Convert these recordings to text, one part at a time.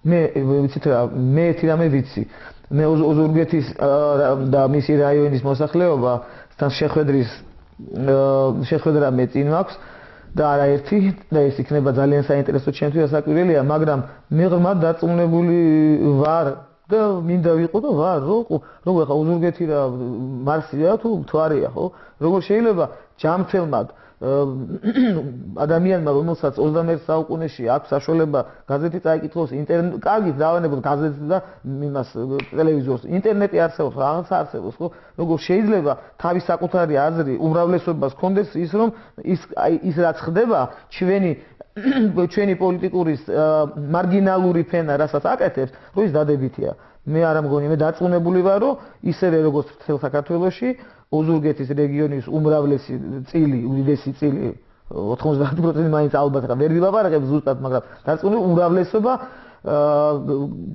მე ვიცით რა, მე ერთი რამე ვიცი. მე ოზურგეთის და მისი რაიონის მოსახლეობასთან შეხვედრა მე წინ მაქვს და არაერთი და ეს იქნება ძალიან საინტერესო ჩემთვის საკვირველია, მაგრამ მე ღრმად დარწმუნებული ვარ და მინდა ვიყო და ვარ, როგორ ხა ოზურგეთი რა მარსია თუ მთვარეა, ხო? როგორ შეიძლება ჯამთელმა ადამიანმა, რომელსაც 21 საუკუნეში აქვს საშუალება გაზეთი წაიკითხოს, კარგი დავანებოთ გაზეთს და იმას ტელევიზორს, ინტერნეტი არსებობს, რაღაცა არსებობს, ხო? როგორ შეიძლება თავის საკუთარი აზრი უმრავლესობას ჰქონდეს ის, რომ ის რაც ხდება, ჩვენი პოლიტიკური მარგინალური ფენა, რასაც აკეთებს, რომ ის დადებითია. მე არ მგონი, მე დარწმუნებული ვარ, რომ ისევე როგორც მთელ საქართველოში ოზურგეთის რეგიონის უმრავლესი წილი, უდიდესი წილი 90% მაინც ალბათ რა ვერ ვილაპარაკებს ზუსტად, მაგრამ დარწმუნებული უმრავლესობა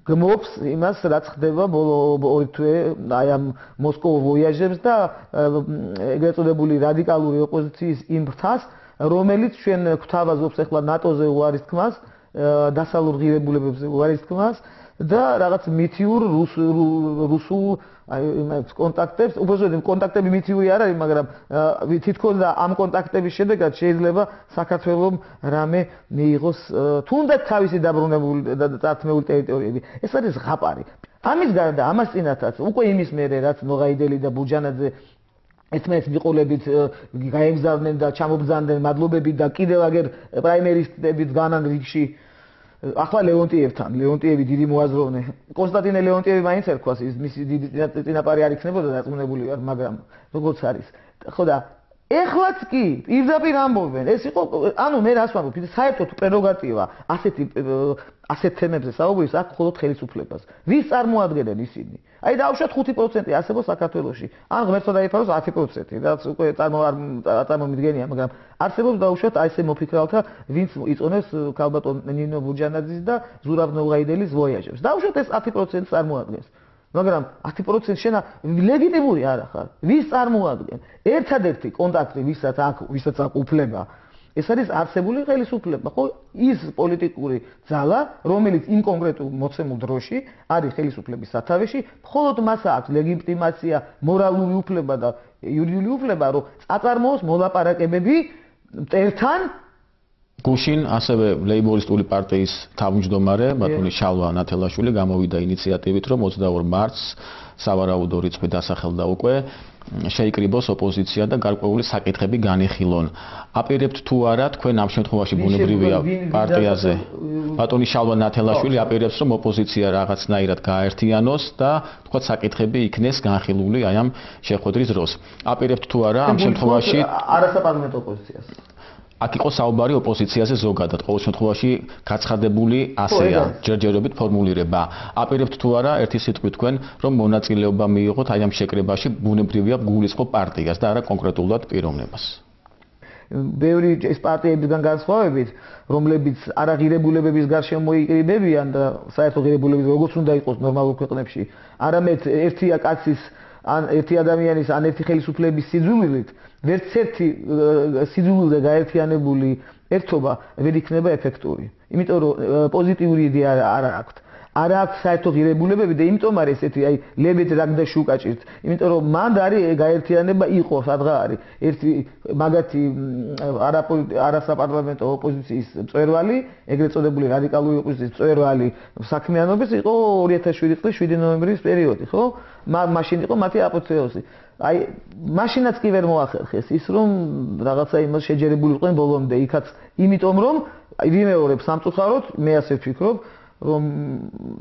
გმობს იმას, რაც ხდება ბოლო 2 თვე აი ამ მოსკოვ ვოიაჟებს და ეგრეთ წოდებული რადიკალური ოპოზიციის იმ ფრთას, რომელიც ჩვენ გვთავაზობს ახლა ნატოზე უარის თქმას, დასავლურ ღირებულებებზე უარის თქმას და რაღაც მითიურ რუსულ კონტაქტებს, უბრალოდ კონტაქტები მითიური არ არის, მაგრამ თითქოს და ამ კონტაქტების შედეგად შეიძლება საქართველოს რამე მიიღოს თუნდაც თავისი დაბრუნებული და წართმეული ტერიტორიები. ეს არის ზღაპარი. ამის გარდა, ამას წინათაც უკვე იმის მერე, რაც ნოღაიდელი და ბუჯანაძე ერთმანეთს მიყოლებით გაემგზავრნენ და ჩამობრძანდნენ მადლობები და კიდევ აგერ პრაიმერისტებიც განან რიგში ახლა ლეონტიევი დიდი მოაზროვნე. კონსტანტინე ლეონტიევი მაინც ერქვას, ის მისი დიდი წინაპარი არ იქნებოდა დარწმუნებული ვარ, მაგრამ როგორც არის. ხო და ეხლაც კი პირდაპირ ამბობენ, ეს იყო, ანუ მე რას ვამბობ, საერთოდ პრეროგატივა ასეთ თემებზე საუბრის აქ მხოლოდ ხელისუფლებას. ვის წარმოადგენენ ისინი? აი დაუშვათ 5% არსებობს საქართველოში. ან ღმერთო დაიფაროს 10%, რაც უკვე წარმომიდგენია, მაგრამ არსებობს დაუშვათ აი ესე მოფიქრალთა, ვინც იწონებს ქალბატონ ნინო ბუჯანაძის და ზურაბ ნოღაიდელის ვოიაჟებს. დაუშვათ ეს 10% წარმოადგენს. მაგრამ 10% შენა ლეგიტიმური არა ხარ. ვის წარმოადგენენ? ერთადერთი კონტაქტი ვისაც აქ უფლება ეს არის არსებული ხელისუფლება, ხო? ის პოლიტიკური ძალა, რომელიც იმ კონკრეტულ მოცემულ დროში არის ხელისუფლების სათავეში, მხოლოდ მას აქვს ლეგიტიმაცია, მორალური უფლება და იურიდიული უფლება, რომ აწარმოოს მოლაპარაკებები მტერთან. გუშინ ასევე ლეიბორისტული პარტიის თავმჯდომარე ბატონი შალვა ნათელაშვილი გამოვიდა ინიციატივით, რომ 22 მარტს სავარაუდო რიცხვი დასახელდა უკვე შეიკრიბოს ოპოზიცია და გარკვეული საკითხები განიხილონ. აპირებთ თუ არა თქვენ ამ შემთხვევაში ბუნებრივია პარტიაზე ბატონი შალვა ნათელაშვილი აპირებს, რომ ოპოზიცია რაღაცნაირად გააერთიანოს და თქვა საკითხები იქნეს განხილული აი ამ შეხვედრის დროს. აპირებთ თუ არა ამ შემთხვევაში არასაპარლამენტო ოპოზიციას. აქ იყო საუბარი ოპოზიციაზე ზოგადად, ყოველ შემთხვევაში გაცხადებული ასეა, ჯერჯერობით ფორმულირება. აპირებთ თუ არა ერთი სიტყვით თქვენ, რომ მონაწილეობა მიიღოთ აი ამ შეკრებაში ბუნებრივია გულისხმობ პარტიას და არა კონკრეტულად პიროვნებას. ბევრი ეს პარტიებიდან განსხვავებით, რომლებიც არაღირებულებების გარშემო მოიკრიბებიან და საერთო ღირებულების როგორც უნდა იყოს ნორმალურ ქვეყნებში, არამედ ერთია კაცის ან ერთი ადამიანის ან ერთი ხელისუფლების სიძულვილით ვერც ერთი სიძულვილზე გაერთიანებული ერთობა ვერ იქნება ეფექტური. იმიტომ რომ პოზიტიური იდეა არ აქვს. არ აქვს საერთო ღირებულებები და იმიტომ არის ესეთი აი ლებით რაგდაში უკაჭირთ. იმიტომ რომ მანდ არის გაერთიანება იყო სადღა არის. ერთი მაგათი არასაპარლამენტო ოპოზიციის მწვერვალი, ეგრეთ წოდებული რადიკალური ოპოზიციის მწვერვალი საქმიანობის იყო 2007 წლის 7 ნოემბრის პერიოდი, ხო? მაშინ იყო მათი აპოთეოზი. აი მაშინაც კი ვერ მოახერხეს ის რომ რაღაცა იმას შეჯერებული იყვნენ ბოლომდე იქაც, იმიტომ რომ ვიმეორებ სამწუხაროდ, მე ასე ვფიქრობ, რომ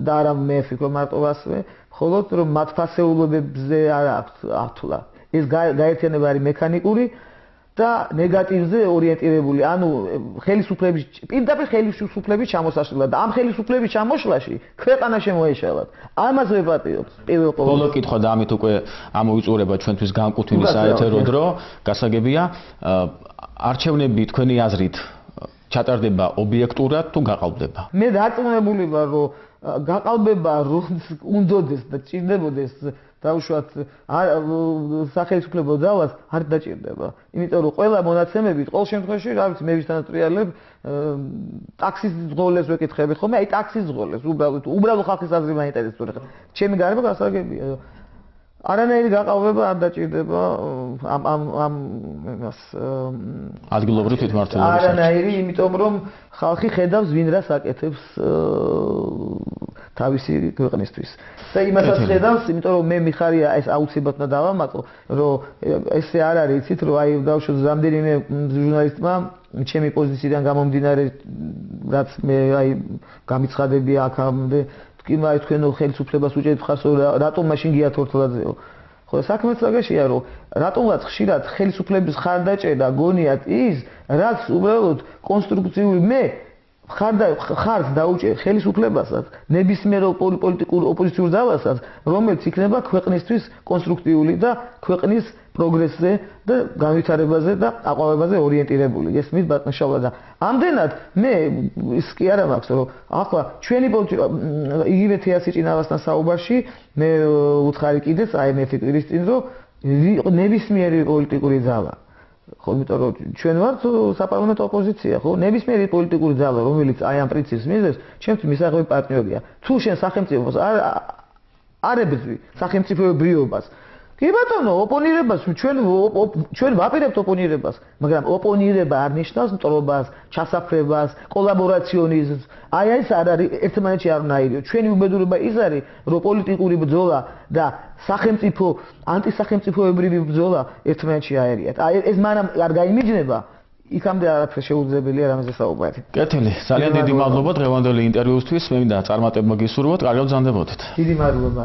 და არა მე ვფიქრობ მარტო ასე, მხოლოდ რომ მათ ფასეულობებზე არ აქვს ათვლა. ეს გაერთიანება არის მექანიკური და ნეგატივზე ორიენტირებული, ანუ პირდაპირ ხელისუფლების ჩამოსაშლელად და ამ ხელისუფლების ჩამოშლაში ქვეყანა შემოეშალათ. ამას ვეპატიობთ პირველ ყოვლად. ბოლო კითხვა და ამით უკვე ამოიწურება ჩვენთვის განკუთვნილი საეთერო დრო, გასაგებია, არჩევნები თქვენი აზრით ჩატარდება ობიექტურად თუ გაყალბდება? მე დარწმუნებული ვარ, რომ გაყალბება რომ უნდოდეს და ჭირდებოდეს დაუშვათ სახელმწიფო ძალას არ დაჭირდება. იმიტომ რომ ყველა მონაცემებით ყოველ შემთხვევაში, რა ვიცი, მე ვისთანატრიალებ ტაქსის ზღოლეს ვეკითხებით ხოლმე, აი ტაქსის ზღოლეს, უბრალოდ ხალხის აზრი მაინტერესებს. ჩემი გარება გასაგებია. არანაირი გაყალბება არ დაჭირდება ამ იმას ადგილობრივ თვითმმართველობის. არანაირი, იმიტომ რომ ხალხი ხედავს ვინ რას აკეთებს თავისი ქვეყნისთვის. და იმასაც ხედავს, იმიტომ რომ მე მიხარია ეს აუცილებლად უნდა დავამატო, რომ ესე არ არის, იცით, რომ აი დავუშვათ რამდენიმე ჟურნალისტმა ჩემი პოზიციიდან გამომდინარე, რაც მე აი გამიცხადები აქამდე კიმაი თქვენო ხელისუფლებას უჭერთ ხარს რატომ მაშინ გია თორთლაძეო ხო საქმეც მაგაშია რომ რატომაც ხშირად ხელისუფლების ხარდაჭერა გონიათ ის რაც უბრალოდ კონსტრუქციული მე ხარს დაუჭერ ხელისუფლებასაც ნებისმიერ პოლიტიკურ ოპოზიციურ ძალასაც რომელიც იქნება ქვეყნისთვის კონსტრუქტიული და ქვეყნის პროგრესზე და განვითარებაზე და აყვავებაზე ორიენტირებული ესმის ბატონშავა და ამდენად მე ის კი არა მაქვს რომ ახლა ჩვენი იგივე თეასიჭინავასთან საუბარში მე უთხარი კიდეც IMF-ი კვირის წინ რომ ნებისმიერი პოლიტიკური ძალა ხო იმიტომ რომ ჩვენ ვართ საპარლამენტო ოპოზიცია ხო ნებისმიერი პოლიტიკური ძალა რომელიც აი ამ პრინციპს მისდევს ჩემთვის მისაღები პარტნიორია თუ შენ სახელმწიფოს არ ებრძვი სახელმწიფოებრიობას კი ბატონო ოპონირებას ჩვენ ვაპირებთ ოპონირებას მაგრამ ოპონირება არ ნიშნავს მტრობას ჩასაფრებას კოლაბორაციონიზმს აი ეს არ არის ერთმანეთში არ უნდა აირიო ჩვენი უბედურება ის არის რომ პოლიტიკური ბრძოლა და სახელმწიფო ანტისახელმწიფოებრივი ბრძოლა ერთმანეთში აერიათ აი ეს მანამ არ გაიმიჯნება იქამდე არაფერ შეუძლებელია რამეზე საუბარი კეთილი ძალიან დიდი მადლობა დღევანდელი ინტერვიუსთვის მე მინდა წარმატება გისურვოთ კარგად გრძანდებოდეთ დიდი მადლობა